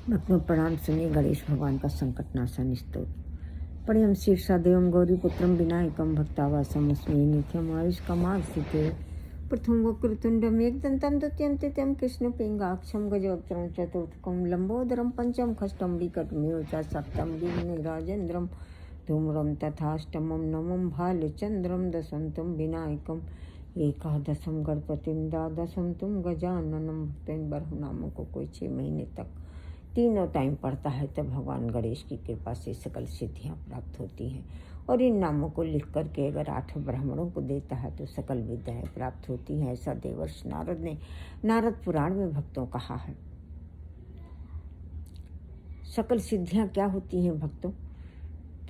भक्तों प्रणाम। सुनिए गणेश भगवान का संकटनाशन स्तोत्र। प्रियम शीर्षादेवं गौरीपुत्रं विनायकं भक्तावासमस्मि नित्यम् आयुष्कामासिते। प्रथम वक्रतुण्डं एकदन्तं द्वितीयं तृतीयं कृष्णपिङ्गाक्षं गजवक्त्रं चतुर्थकं लम्बोदरं पंचम खष्टं विकटमेव च सप्तम विघ्नराजेन्द्रं धूम्रं तथाष्टमं नवं भालचन्द्रं दशं तं विनायकम् एकादशं गणपतिं द्वादशं तुम गजाननं। भक्तों बरहु को कोई 6 महीने तक तीनों टाइम पढ़ता है तब भगवान गणेश की कृपा से सकल सिद्धियाँ प्राप्त होती हैं। और इन नामों को लिख करके अगर 8 ब्राह्मणों को देता है तो सकल विद्याएं प्राप्त होती हैं। ऐसा देवर्षि नारद ने नारद पुराण में भक्तों कहा है। सकल सिद्धियाँ क्या होती हैं भक्तों?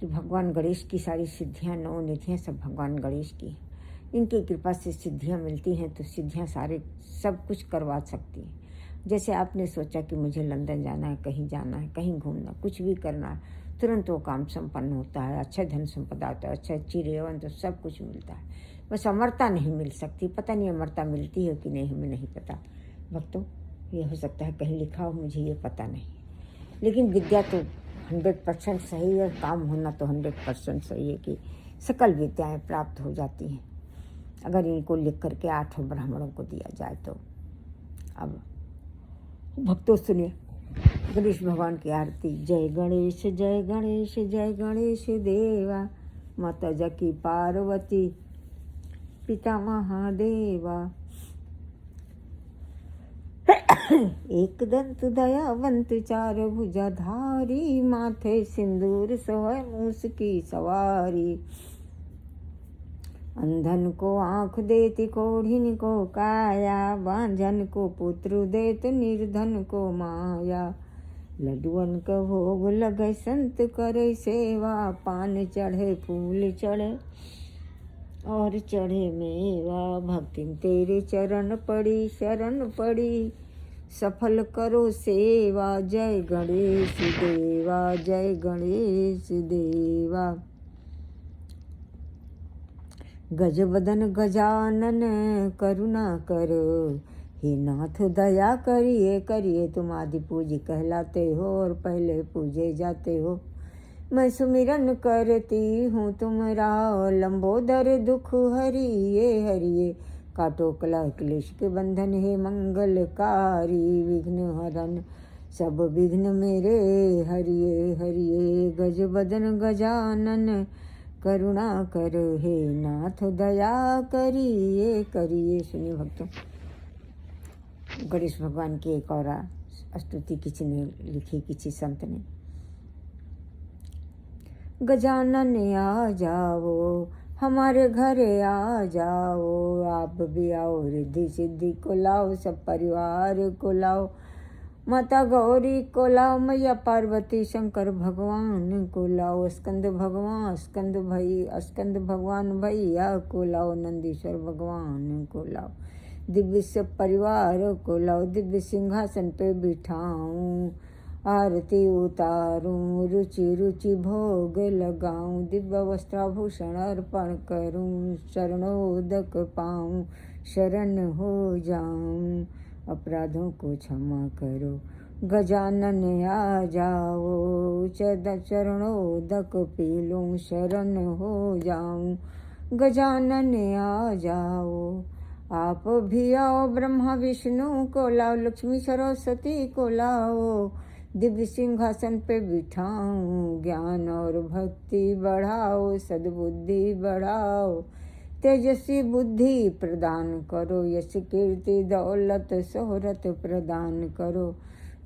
कि भगवान गणेश की सारी सिद्धियाँ 9 निधियाँ सब भगवान गणेश की हैं। इनकी कृपा से सिद्धियाँ मिलती हैं तो सिद्धियाँ सारे सब कुछ करवा सकती हैं। जैसे आपने सोचा कि मुझे लंदन जाना है, कहीं जाना है, कहीं घूमना, कुछ भी करना है, तुरंत वो काम संपन्न होता है। अच्छा धन संपदा होता है, अच्छा चिरयौवन तो सब कुछ मिलता है। बस अमरता नहीं मिल सकती। पता नहीं अमरता मिलती है कि नहीं, हमें नहीं पता भक्तों। ये हो सकता है कहीं लिखा हो, मुझे ये पता नहीं। लेकिन विद्या तो 100% सही है, काम होना तो 100% सही है कि सकल विद्याएँ प्राप्त हो जाती हैं अगर इनको लिख करके 8 ब्राह्मणों को दिया जाए तो। अब भक्तों सुनिए गणेश भगवान की आरती। जय गणेश जय गणेश जय गणेश देवा, माता जकी पार्वती पिता महादेवा। एक दंत दयावंत चार भुजाधारी, माथे सिंदूर सोहै मूस की सवारी। अंधन को आँख देती कोढ़िन को काया, बांझन को पुत्र देत निर्धन को माया। लड्डुअन का भोग लगे संत करे सेवा, पान चढ़े फूल चढ़े और चढ़े मेवा। भक्ति तेरे चरण पड़ी शरण पड़ी, सफल करो सेवा। जय गणेश देवा जय गणेश देवा। गजबदन गजानन करुणा करो, हे नाथ दया करिए करिए। तुम आदि पूजी कहलाते हो और पहले पूजे जाते हो। मैं सुमिरन करती हूँ तुम्हारा, लंबोदर दुख हरिए हरिए। काटो कलह क्लेश के बंधन, हे मंगलकारी विघ्न हरन। सब विघ्न मेरे हरिए हरिए। गजबदन गजानन करुणा करो, हे नाथ दया करिए करिए। सुनिए भक्तों, गणेश भगवान की एक और स्तुति किसी ने लिखी, किसी संत ने। गजानन आ जाओ हमारे घर आ जाओ, आप भी आओ रिद्धि सिद्धि को लाओ, सब परिवार को लाओ। माता गौरी को लाओ, मैया पार्वती शंकर भगवान को लाओ। स्कंद भगवान भैया को लाओ, नंदीश्वर भगवान को लाओ। दिव्य सब परिवार को लाओ, दिव्य सिंहासन पे बिठाऊं, आरती उतारूं, रुचि रुचि भोग लगाऊं। दिव्य वस्त्राभूषण अर्पण करूं, शरणोदक पाऊं, शरण हो जाऊं। अपराधों को क्षमा करो, गजानन आ जाओ। चरणोदक पी लूं, शरण हो जाऊं। गजानन आ जाओ, आप भी आओ। ब्रह्मा विष्णु को लाओ, लक्ष्मी सरस्वती को लाओ। दिव्य सिंहासन पे बिठाऊं, ज्ञान और भक्ति बढ़ाओ, सद्बुद्धि बढ़ाओ। तेजस्वी बुद्धि प्रदान करो, यश कीर्ति दौलत शोहरत प्रदान करो।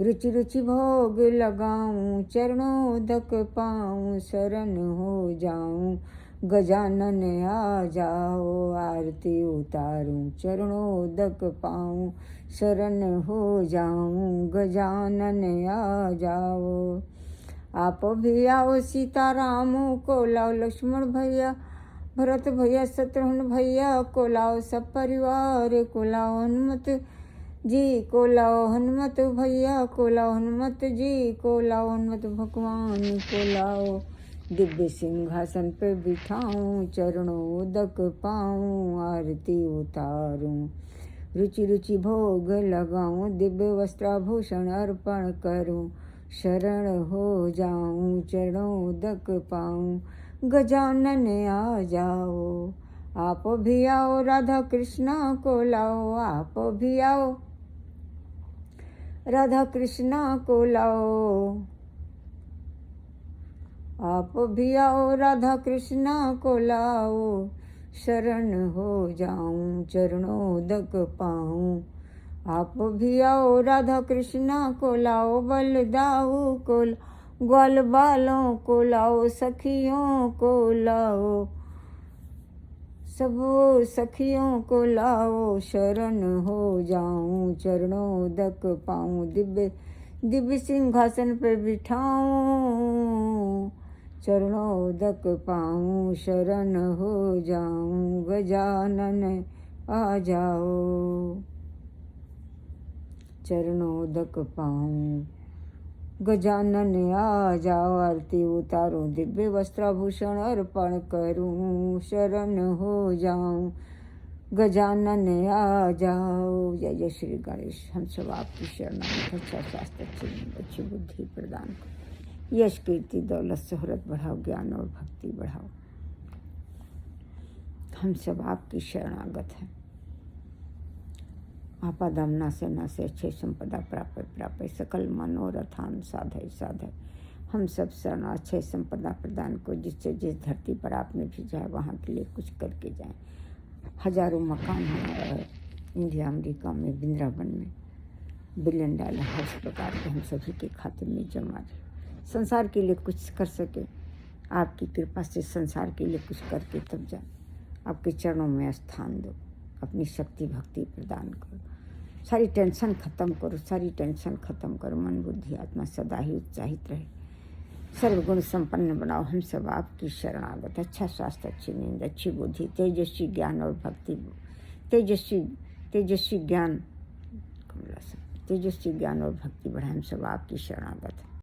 रुचि रुचि भोग लगाऊं, चरणोदक पाऊं, शरण हो जाऊं। गजानन आ जाओ, आरती उतारूं, चरणोदक पाऊं, शरण हो जाऊं। गजानन आ जाओ, आप भी आओ। सीताराम को लाओ, लक्ष्मण भैया भरत भैया शत्रुघ्न भैया को लाओ। सब परिवार को लाओ, हनुमत जी को लाओ, हनुमत भैया को लाओ, हनुमत जी को लाओ, हनुमत भगवान को लाओ। दिव्य सिंहासन पे बिठाऊं, चरणोदक पाऊं, आरती उतारूं, रुचि रुचि भोग लगाऊं। दिव्य वस्त्राभूषण अर्पण करूं, शरण हो जाऊं, चरणों दक पाऊं। गजानन आ जाओ, आप भी आओ, राधा कृष्णा को लाओ, आप भी आओ, राधा कृष्णा को लाओ, आप भी आओ, राधा कृष्णा को लाओ। शरण हो जाऊं, चरणों दक पाऊं। आप भी आओ, राधा कृष्णा को लाओ, बलदाऊ को लाओ, ग्वाल बालों को लाओ, सखियों को लाओ, सब सखियों को लाओ। शरण हो जाऊं, चरणों दक पाऊं। दिव्य दिव्य सिंहासन पे बिठाऊं, चरणों दक पाऊं। शरण हो जाऊं, गजानन आ जाओ, चरणों दक पाऊं। गजानन आ जाओ, आरती उतारूं, दिव्य वस्त्राभूषण अर्पण करूं। शरण हो जाऊं, गजानन आ जाओ। जय जय श्री गणेश। हम सब आपकी शरणागत। अच्छा स्वास्थ्य, अच्छी नींद, अच्छी बुद्धि प्रदान करो। यश कीर्ति दौलत शोहरत बढ़ाओ, ज्ञान और भक्ति बढ़ाओ। हम सब आपकी शरणागत हैं। आपादम नासे नासे अच्छे संपदा प्राप्त प्राप्त, सकल मनोरथान साधय साधय। हम सब शरण अच्छे संपदा प्रदान को, जिससे जिस धरती पर आपने भेजा है वहाँ के लिए कुछ करके जाएं। हजारों मकान हैं इंडिया अमेरिका में, वृंदावन में, $1 बिलियन हर प्रकार के हम सभी के खाते में जमा रहे। संसार के लिए कुछ कर सके, आपकी कृपा से संसार के लिए कुछ करके तब जाए। आपके चरणों में स्थान दो, अपनी शक्ति भक्ति प्रदान करो। सारी टेंशन खत्म करो, सारी टेंशन खत्म करो। मन बुद्धि आत्मा सदा ही उत्साहित रहे। सर्वगुण संपन्न बनाओ। हम सब आपकी शरणागत। अच्छा स्वास्थ्य, अच्छी नींद, अच्छी बुद्धि, तेजस्वी ज्ञान और भक्ति, तेजस्वी ज्ञान, तेजस्वी ज्ञान और भक्ति बढ़ाए। हम सब आपकी शरणागत।